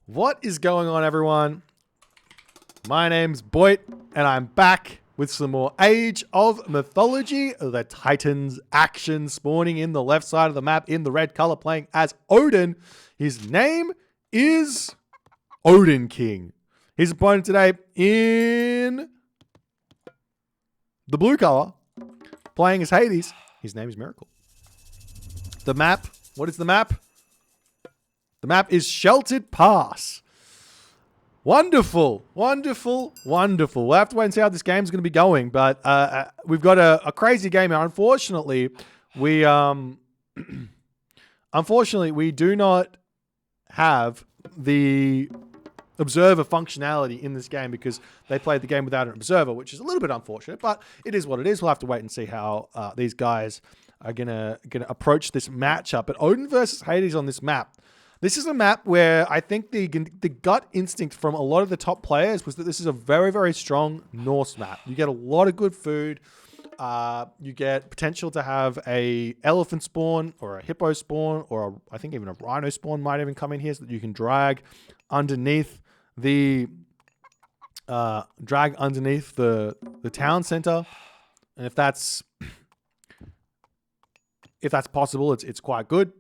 What is going on, everyone? My name's Boit, and I'm back with some more Age of Mythology. The Titans action spawning in the left side of the map in the red color, playing as Odin. His name is Odin King. His opponent today in the blue color, playing as Hades. His name is Miracle. The map, what is the map? The map is Sheltered Pass. Wonderful, wonderful, wonderful. We'll have to wait and see how this game's going to be going, but we've got a crazy game here. Unfortunately, we do not have the observer functionality in this game because they played the game without an observer, which is a little bit unfortunate, but it is what it is. We'll have to wait and see how these guys are gonna approach this matchup. But Odin versus Hades on this map. This is a map where I think the gut instinct from a lot of the top players was that this is a very, very strong Norse map. You get a lot of good food. You get potential to have a elephant spawn or a hippo spawn, or I think even a rhino spawn might even come in here so that you can drag underneath the town center. And if that's possible, it's quite good.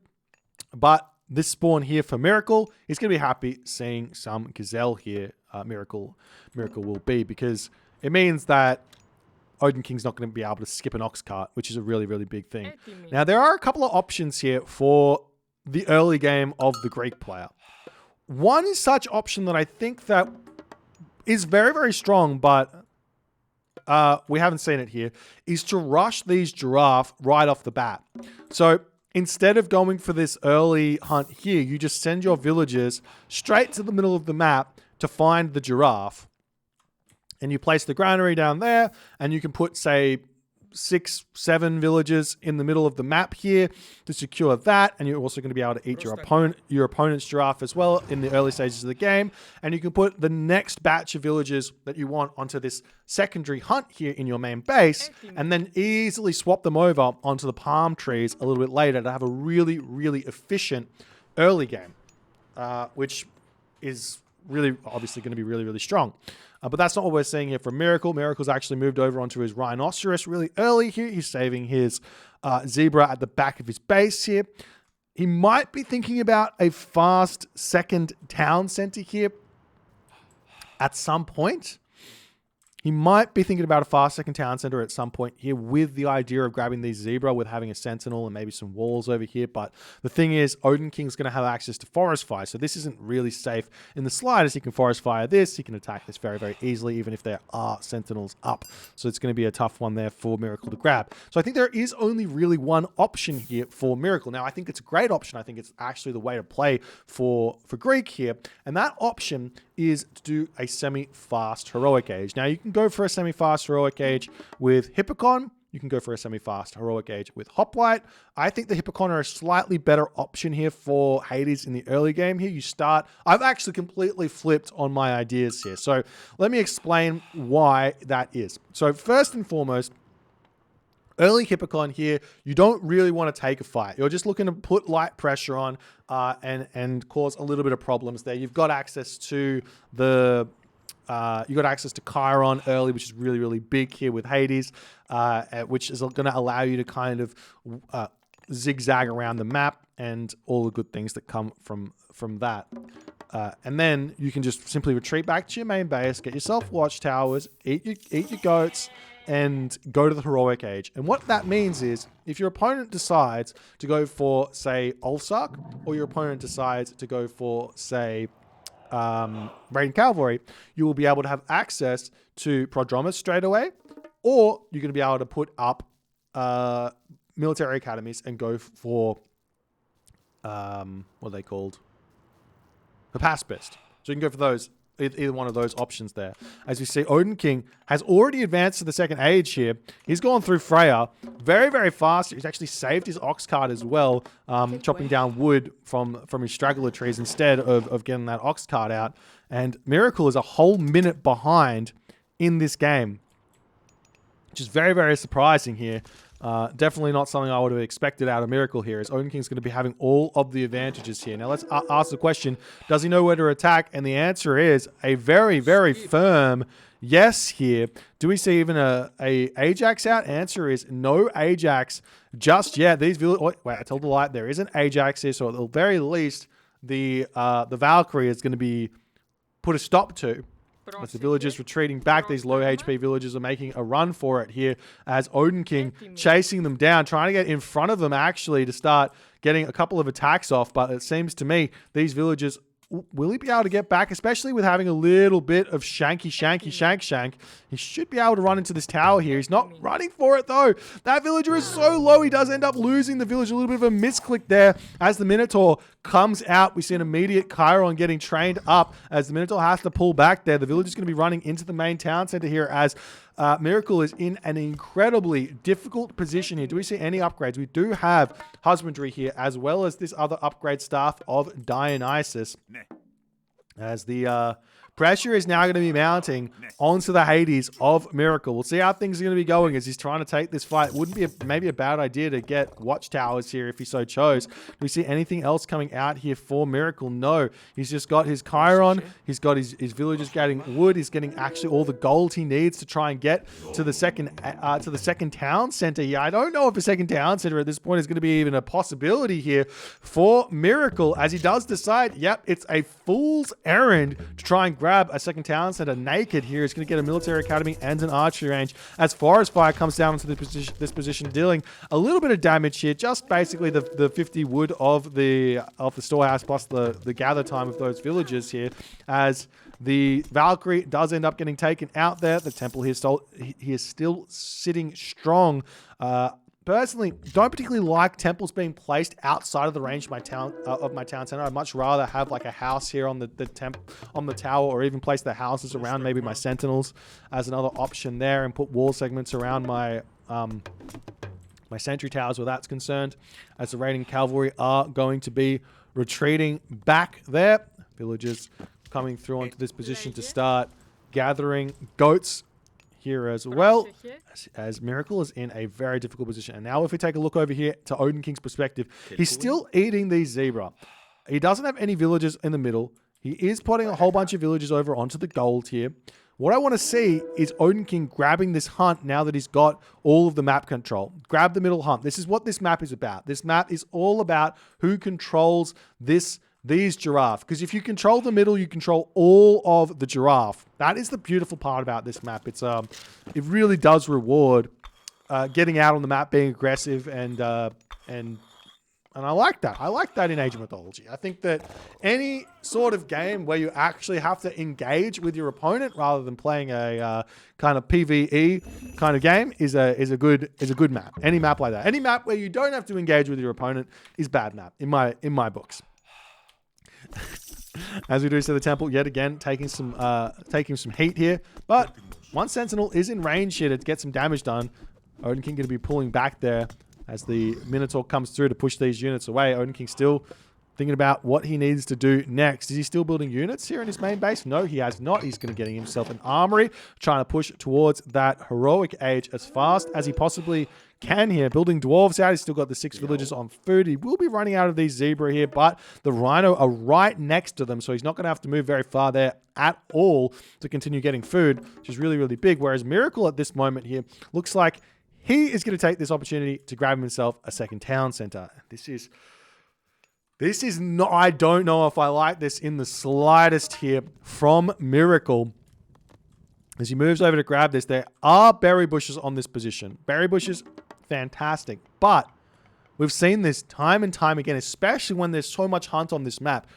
But this spawn here for Miracle, he's going to be happy seeing some gazelle here. Miracle will be, because it means that Odin King's not going to be able to skip an ox cart, which is a really, really big thing. Now, there are a couple of options here for the early game of the Greek player. One such option that I think that is very, very strong, but we haven't seen it here, is to rush these giraffe right off the bat. So instead of going for this early hunt here, you just send your villagers straight to the middle of the map to find the giraffe. And you place the granary down there, and you can put, say, 6, 7 villagers in the middle of the map here to secure that. And you're also going to be able to eat your opponent's giraffe as well in the early stages of the game. And you can put the next batch of villagers that you want onto this secondary hunt here in your main base, and then easily swap them over onto the palm trees a little bit later to have a really, really efficient early game, which is really obviously going to be really, really strong. But that's not what we're seeing here from Miracle. Miracle's actually moved over onto his rhinoceros really early here. He's saving his zebra at the back of his base here. He might be thinking about a fast second town center here at some point. He might be thinking about a fast second town center at some point here, with the idea of grabbing these zebra with having a sentinel and maybe some walls over here. But the thing is, Odin King's going to have access to forest fire, so this isn't really safe in the slightest. He can forest fire this. He can attack this very, very easily, even if there are sentinels up. So it's going to be a tough one there for Miracle to grab. So I think there is only really one option here for Miracle. Now, I think it's a great option. I think it's actually the way to play for Greek here. And that option is to do a semi-fast heroic age. Now, you can go for a semi-fast heroic age with Hippocon. You can go for a semi-fast heroic age with Hoplite. I think the Hippocon are a slightly better option here for Hades in the early game here. I've actually completely flipped on my ideas here. So let me explain why that is. So first and foremost, early Hippocon here, you don't really want to take a fight. You're just looking to put light pressure on and cause a little bit of problems there. You've got access to Chiron early, which is really, really big here with Hades, which is going to allow you to kind of zigzag around the map and all the good things that come from that. And then you can just simply retreat back to your main base, get yourself watchtowers, eat your goats, and go to the heroic age. And what that means is, if your opponent decides to go for, say, Ulfsark, or your opponent decides to go for, say, Radiant Cavalry, you will be able to have access to Prodromus straight away, or you're going to be able to put up military academies and go for what are they called? Hypaspist. So you can go for those, either one of those options there. As you see, Odin King has already advanced to the second age here. He's gone through Freya very, very fast. He's actually saved his ox cart as well, chopping down wood from his straggler trees instead of getting that ox cart out. And Miracle is a whole minute behind in this game, which is very, very surprising here. Definitely not something I would have expected out of Miracle here, as Oden King's going to be having all of the advantages here. Now let's ask the question, does he know where to attack? And the answer is a very, very firm yes here. Do we see even a Ajax out? Answer is no Ajax just yet. These wait, I told the light there isn't Ajax here, so at the very least, the Valkyrie is going to be put a stop to. As the villagers retreating back, these low HP villagers are making a run for it here as Oden King chasing them down, trying to get in front of them actually to start getting a couple of attacks off. But it seems to me these villagers, will he be able to get back, especially with having a little bit of shank. He should be able to run into this tower here. He's not running for it though. That villager is so low, he does end up losing the village. A little bit of a misclick there as the Minotaur comes out. We see an immediate Chiron getting trained up as the Minotaur has to pull back there. The village is going to be running into the main town center here as Miracle is in an incredibly difficult position here. Do we see any upgrades? We do have husbandry here, as well as this other upgrade staff of Dionysus. As the pressure is now going to be mounting onto the Hades of Miracle. We'll see how things are going to be going as he's trying to take this fight. Wouldn't be maybe a bad idea to get watchtowers here if he so chose. Do we see anything else coming out here for Miracle? No. He's just got his Chiron. He's got his villagers getting wood. He's getting actually all the gold he needs to try and get to the second town center here. I don't know if a second town center at this point is going to be even a possibility here for Miracle, as he does decide, yep, it's a fool's errand to try and grab a second town center naked here. He's going to get a military academy and an archery range as Forest Fire comes down into this position, dealing a little bit of damage here. Just basically the 50 wood of the storehouse plus the gather time of those villagers here, as the Valkyrie does end up getting taken out there. The temple here he is still sitting strong. Personally, don't particularly like temples being placed outside of the range of my town center. I'd much rather have like a house here on the tower, or even place the houses around maybe my sentinels as another option there, and put wall segments around my my sentry towers where that's concerned, as the raiding cavalry are going to be retreating back there. Villagers coming through onto this position to start gathering goats here as well, as Miracle is in a very difficult position. And now if we take a look over here to Oden King's perspective, he's still eating these zebra. He doesn't have any villagers in the middle. He is putting a whole bunch of villagers over onto the gold here. What I want to see is Oden King grabbing this hunt now that he's got all of the map control. Grab the middle hunt. This is what this map is about. This map is all about who controls these giraffe, because if you control the middle, you control all of the giraffe. That is the beautiful part about this map. It's it really does reward getting out on the map, being aggressive, and I like that. I like that in Age of Mythology. I think that any sort of game where you actually have to engage with your opponent rather than playing a kind of PvE kind of game is a good map. Any map like that, any map where you don't have to engage with your opponent is bad map in my books. As we do see the temple yet again taking some heat here, but one sentinel is in range here to get some damage done. Oden King going to be pulling back there as the Minotaur comes through to push these units away. Oden King still thinking about what he needs to do next. Is he still building units here in his main base? No, he has not. He's going to get himself an armory, trying to push towards that heroic age as fast as he possibly can here. Building dwarves out. He's still got the 6 villagers on food. He will be running out of these zebra here, but the rhino are right next to them, so he's not going to have to move very far there at all to continue getting food, which is really, really big. Whereas Miracle at this moment here looks like he is going to take this opportunity to grab himself a second town center. This is not, I don't know if I like this in the slightest here from Miracle. As he moves over to grab this, there are berry bushes on this position. Berry bushes, fantastic. But we've seen this time and time again, especially when there's so much hunt on this map.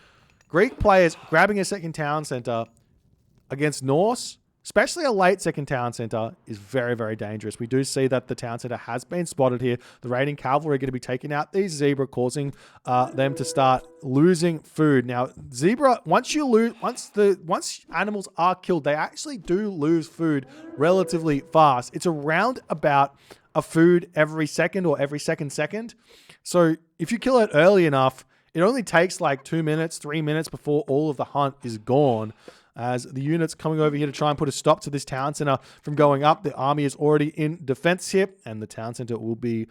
Greek players grabbing a second town center against Norse, especially a late second town center, is very, very dangerous. We do see that the town center has been spotted here. The raiding cavalry are going to be taking out these zebra, causing them to start losing food. Now, zebra, once animals are killed, they actually do lose food relatively fast. It's around about a food every second or every second. So if you kill it early enough, it only takes like 2 minutes, 3 minutes before all of the hunt is gone. as the units coming over here to try and put a stop to this town center from going up. The army is already in defense here, and the town center will be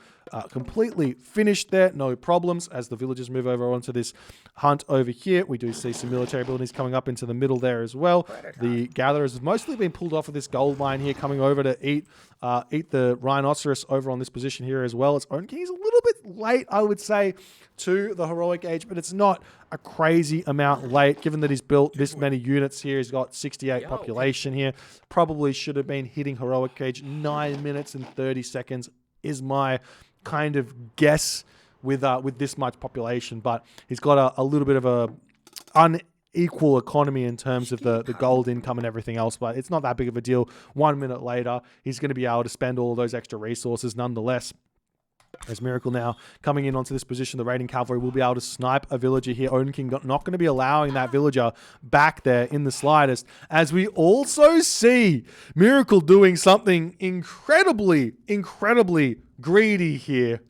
completely finished there. No problems as the villagers move over onto this hunt over here. We do see some military buildings coming up into the middle there as well. The gatherers have mostly been pulled off of this gold mine here, coming over to eat the rhinoceros over on this position here as well. Its Oden King is a little bit late, I would say, to the heroic age, but it's not a crazy amount late given that he's built this many units here. He's got 68 population here. Probably should have been hitting heroic age 9 minutes and 30 seconds is my kind of guess with this much population, but he's got a little bit of a unequal economy in terms of the gold income and everything else, but it's not that big of a deal. 1 minute later, he's going to be able to spend all of those extra resources nonetheless. As Miracle now coming in onto this position, the raiding cavalry will be able to snipe a villager here. Oden King not going to be allowing that villager back there in the slightest. As we also see Miracle doing something incredibly greedy here.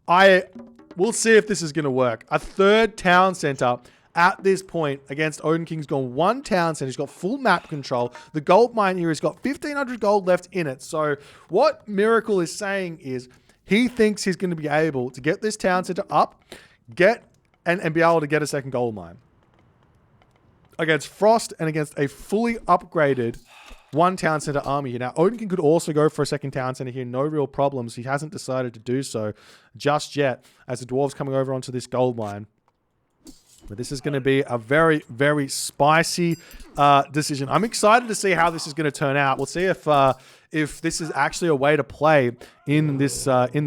We'll see if this is going to work. A third town center at this point against Oden King's gone one town center. He's got full map control. The gold mine here has got 1,500 gold left in it. So what Miracle is saying is he thinks he's going to be able to get this town center up, and be able to get a second gold mine against Frost and against a fully upgraded one town center army here. Now, Oden King could also go for a second town center here. No real problems. He hasn't decided to do so just yet as the dwarves coming over onto this gold mine. But this is going to be a very spicy decision. I'm excited to see how this is going to turn out. We'll see if this is actually a way to play in this moment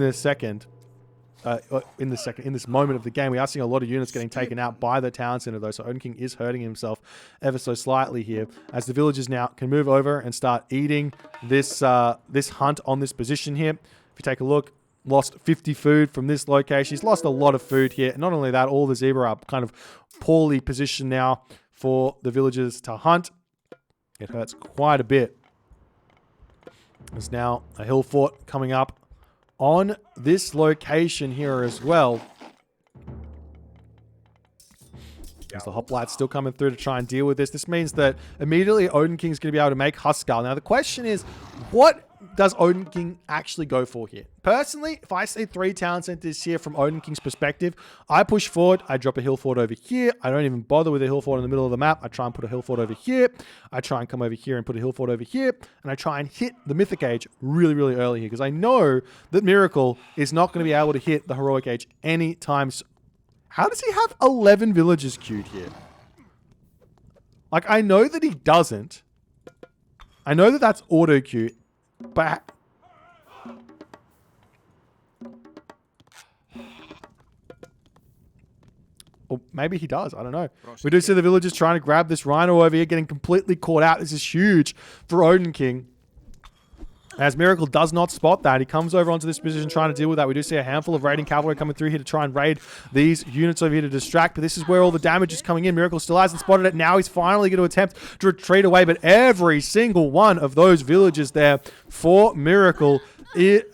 of the game. We are seeing a lot of units getting taken out by the town center though, so Oden King is hurting himself ever so slightly here as the villagers now can move over and start eating this hunt on this position here. If you take a look, lost 50 food from this location. He's lost a lot of food here. Not only that, all the zebra are kind of poorly positioned now for the villagers to hunt. It hurts quite a bit. There's now a hill fort coming up on this location here as well. As the hoplites still coming through to try and deal with this. This means that immediately Oden King's going to be able to make Huskarl. Now the question is, what does Oden King actually go for here? Personally, if I see 3 town centers here from Oden King's perspective, I push forward, I drop a hill fort over here. I don't even bother with a hill fort in the middle of the map. I try and put a hill fort over here. I try and come over here and put a hill fort over here. And I try and hit the mythic age really early here because I know that Miracle is not going to be able to hit the heroic age anytime soon. How does he have 11 villagers queued here? Like, I know that he doesn't. I know that that's auto queue, but or maybe he does. I don't know. We do see the villagers trying to grab this rhino over here, getting completely caught out. This is huge for Oden King. As Miracle does not spot that, he comes over onto this position trying to deal with that. We do see a handful of raiding cavalry coming through here to try and raid these units over here to distract, but this is where all the damage is coming in. Miracle still hasn't spotted it. Now he's finally going to attempt to retreat away, but every single one of those villages there for Miracle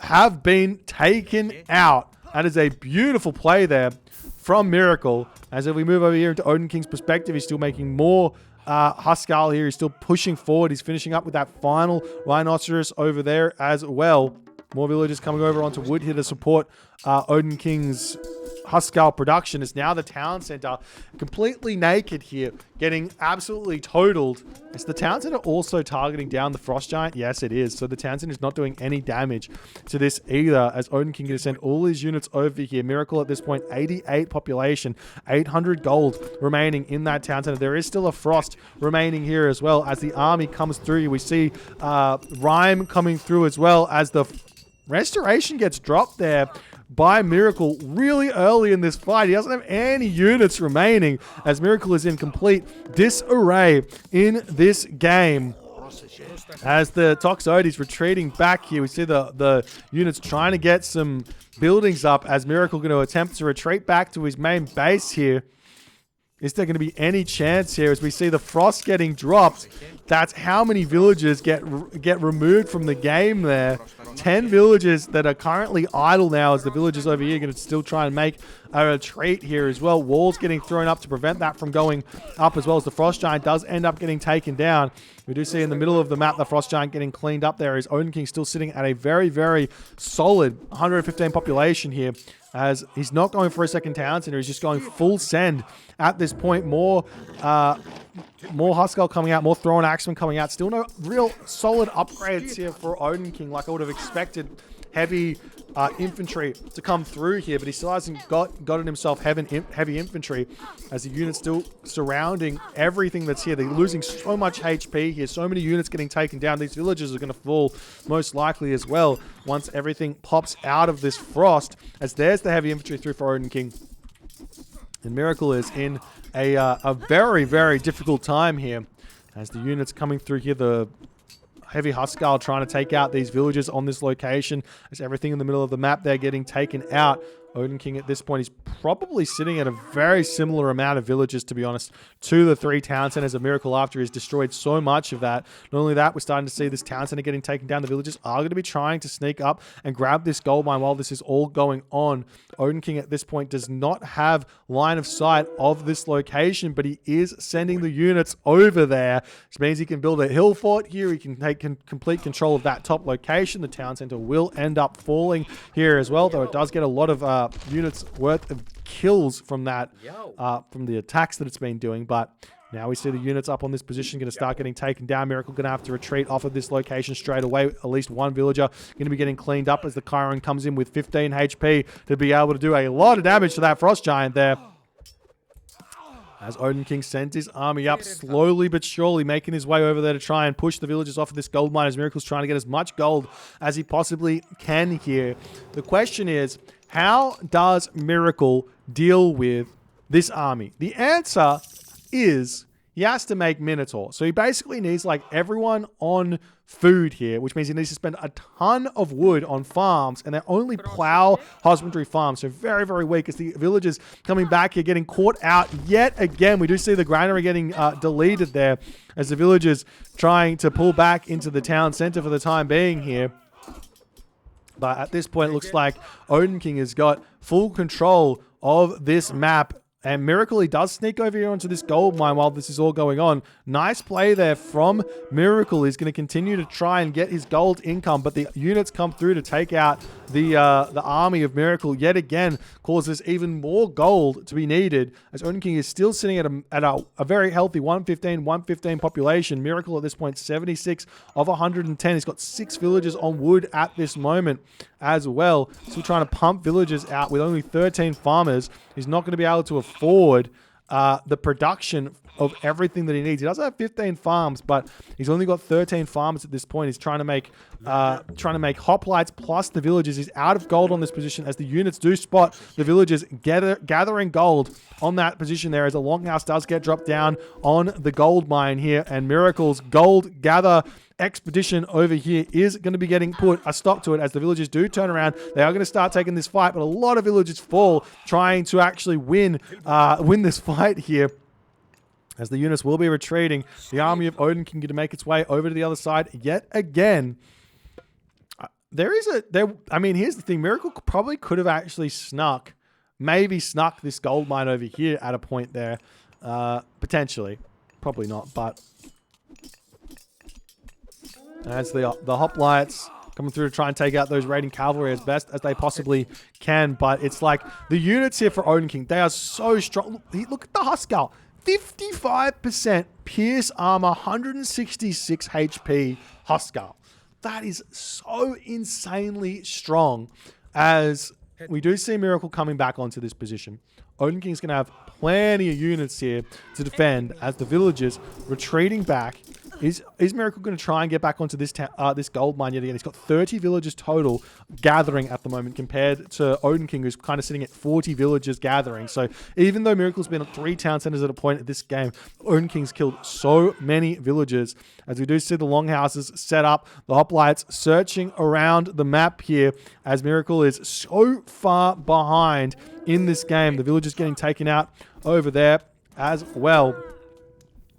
have been taken out. That is a beautiful play there from Miracle. As if we move over here into Oden King's perspective, he's still making more Huskarl here. He's still pushing forward. He's finishing up with that final rhinoceros over there as well. More villagers coming over onto wood here to support Oden King's Huskarl production. Is now the town center completely naked here, getting absolutely totaled. Is the town center also targeting down the frost giant? Yes, it is. So the town center is not doing any damage to this either, as Oden King going to send all his units over here. Miracle at this point, 88 population, 800 gold remaining in that town center. There is still a frost remaining here as well as the army comes through. We see Rhyme coming through as well as the restoration gets dropped there by Miracle really early in this fight. He doesn't have any units remaining as Miracle is in complete disarray in this game. As the Toxoid is retreating back here, we see the units trying to get some buildings up as Miracle going to attempt to retreat back to his main base here. Is there going to be any chance here as we see the frost getting dropped That's how many villagers get removed from the game there. 10 villagers that are currently idle now, as the villagers over here are going to still try and make a retreat here as well. Walls getting thrown up to prevent that from going up, as well as the Frost Giant does end up getting taken down. We do see in the middle of the map the Frost Giant getting cleaned up there. Is Odin King still sitting at a very, very solid 115 population here, as he's not going for a second town center. He's just going full send at this point. More Huskell coming out, more Thrown Axeman coming out. Still no real solid upgrades here for Odin King like I would have expected. Heavy infantry to come through here, but he still hasn't gotten himself heavy infantry, as the units still surrounding everything that's here. They're losing so much HP here, so many units getting taken down. These villages are going to fall most likely as well once everything pops out of this frost, as there's the heavy infantry through for Odin King. And Miracle is in a very, very difficult time here, as the units coming through here, the heavy Huskell trying to take out these villages on this location, as everything in the middle of the map they're getting taken out. Odin King at this point is probably sitting at a very similar amount of villages, to be honest, to the 3 town centers of Miracle after he's destroyed so much of that. Not only that, we're starting to see this town center getting taken down. The villagers are going to be trying to sneak up and grab this gold mine while this is all going on. Odin King at this point does not have line of sight of this location, but he is sending the units over there, which means he can build a hill fort here. He can take complete control of that top location. The town center will end up falling here as well, though it does get a lot of units worth of kills from that, from the attacks that it's been doing. But now we see the units up on this position going to start getting taken down. Miracle going to have to retreat off of this location straight away. At least one villager going to be getting cleaned up, as the Chiron comes in with 15 HP to be able to do a lot of damage to that Frost Giant there. As Odin King sends his army up, slowly but surely making his way over there to try and push the villagers off of this gold mine, as Miracle's trying to get as much gold as he possibly can here. The question is, how does Miracle deal with this army? The answer is he has to make Minotaur. So he basically needs like everyone on food here, which means he needs to spend a ton of wood on farms, and they're only plow husbandry farms. So very, very weak, as the villagers coming back here getting caught out yet again. We do see the granary getting deleted there, as the villagers trying to pull back into the town center for the time being here. But at this point, it looks like Odin King has got full control of this map. And Miracle, he does sneak over here onto this gold mine while this is all going on. Nice play there from Miracle. He's going to continue to try and get his gold income, but the units come through to take out the army of Miracle yet again, causes even more gold to be needed, as Odin King is still sitting at a very healthy 115 population. Miracle at this point 76 of 110. He's got 6 villagers on wood at this moment as well. Still trying to pump villagers out with only 13 farmers. He's not going to be able to afford the production of everything that he needs. He does have 15 farms, but he's only got 13 farmers at this point. He's trying to make hoplites plus the villagers. He's out of gold on this position, as the units do spot the villagers gathering gold on that position there, as the longhouse does get dropped down on the gold mine here, and Miracle's gold gather expedition over here is going to be getting put a stop to it, as the villagers do turn around. They are going to start taking this fight, but a lot of villagers fall trying to actually win this fight here, as the units will be retreating. The army of Odin King to make its way over to the other side yet again. Here's the thing. Miracle probably could have actually snuck this gold mine over here at a point there. Potentially. Probably not, but as the hoplites coming through to try and take out those raiding cavalry as best as they possibly can. But it's like the units here for Odin King, they are so strong. Look at the Huskell. 55% pierce armor, 166 HP Huskell. That is so insanely strong, as we do see Miracle coming back onto this position. Odin King's going to have plenty of units here to defend, as the villagers retreating back. Is Miracle going to try and get back onto this gold mine yet again? He's got 30 villagers total gathering at the moment, compared to Odin King, who's kind of sitting at 40 villagers gathering. So even though Miracle's been at 3 town centers at a point at this game, Odin King's killed so many villagers, as we do see the longhouses set up, the hoplites searching around the map here, as Miracle is so far behind in this game. The villagers getting taken out over there as well.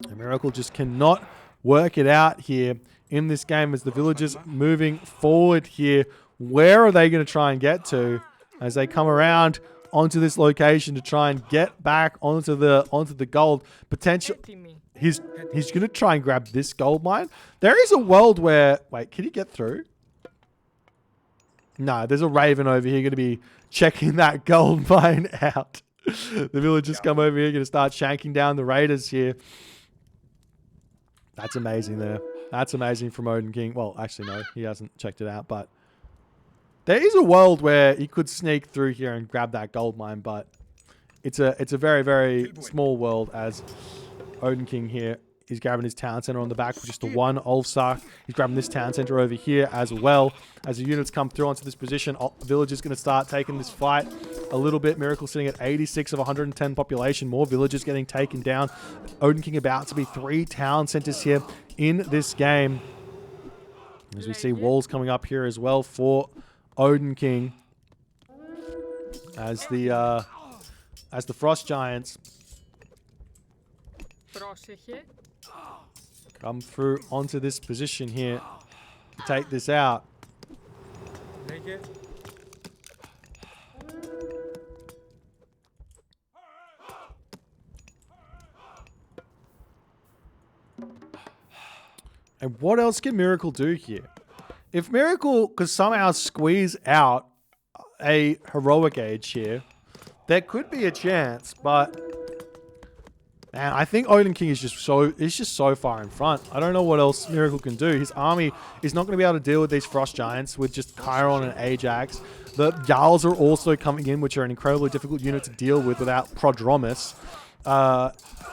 And Miracle just cannot work it out here in this game as the villagers moving forward here. Where are they going to try and get to as they come around onto this location to try and get back onto the gold potential? He's going to try and grab this gold mine. There is a world where... Wait, can he get through? No, there's a raven over here going to be checking that gold mine out. The villagers come over here, going to start shanking down the raiders here. That's amazing there. That's amazing from Odin King. Well, actually, no, he hasn't checked it out, but there is a world where he could sneak through here and grab that gold mine, but it's a very, very small world as Odin King here is grabbing his town center on the back with just the one Ulfsar. He's grabbing this town center over here as well. As the units come through onto this position, villagers going to start taking this fight a little bit. Miracle sitting at 86 of 110 population. More villagers getting taken down. Odin King about to be 3 town centers here in this game. As we see walls coming up here as well for Odin King. As the Frost Giants come through onto this position here to take this out. And what else can Miracle do here? If Miracle could somehow squeeze out a heroic age here, there could be a chance, but man, I think Odin King is just so far in front. I don't know what else Miracle can do. His army is not going to be able to deal with these Frost Giants with just Chiron and Ajax. The Jarls are also coming in, which are an incredibly difficult unit to deal with without Prodromus.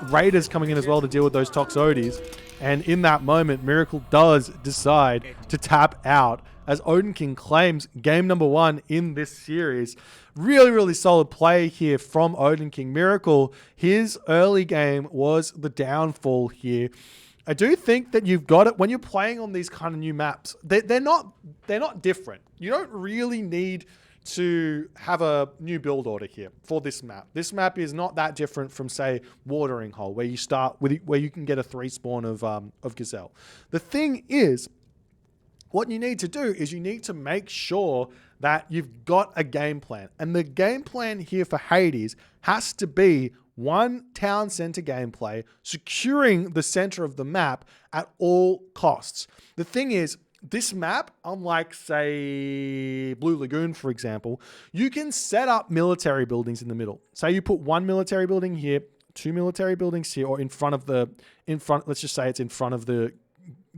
Raiders coming in as well to deal with those Toxotes. And in that moment, Miracle does decide to tap out as Odin King claims game number 1 in this series. Really, really solid play here from Odin King. Miracle, his early game was the downfall here. I do think that you've got it when you're playing on these kind of new maps. They're not different. You don't really need to have a new build order here for this map. This map is not that different from, say, Watering Hole, where you start with, where you can get a 3 spawn of Gazelle. The thing is, what you need to do is you need to make sure that you've got a game plan. And the game plan here for Hades has to be one town center gameplay, securing the center of the map at all costs. The thing is, this map, unlike, say, Blue Lagoon, for example, you can set up military buildings in the middle. Say you put 1 military building here, 2 military buildings here, or let's just say it's in front of the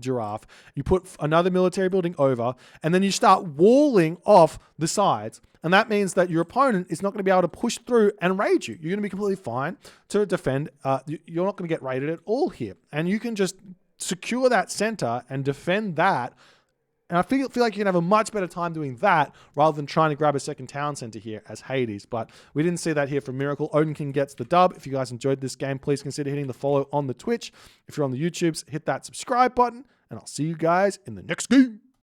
giraffe. You put another military building over, and then you start walling off the sides. And that means that your opponent is not going to be able to push through and raid you. You're going to be completely fine to defend. You're not going to get raided at all here. And you can just secure that center and defend that. And I feel like you can have a much better time doing that rather than trying to grab a second town center here as Hades. But we didn't see that here from Miracle. Odin King gets the dub. If you guys enjoyed this game, please consider hitting the follow on the Twitch. If you're on the YouTubes, hit that subscribe button. And I'll see you guys in the next game.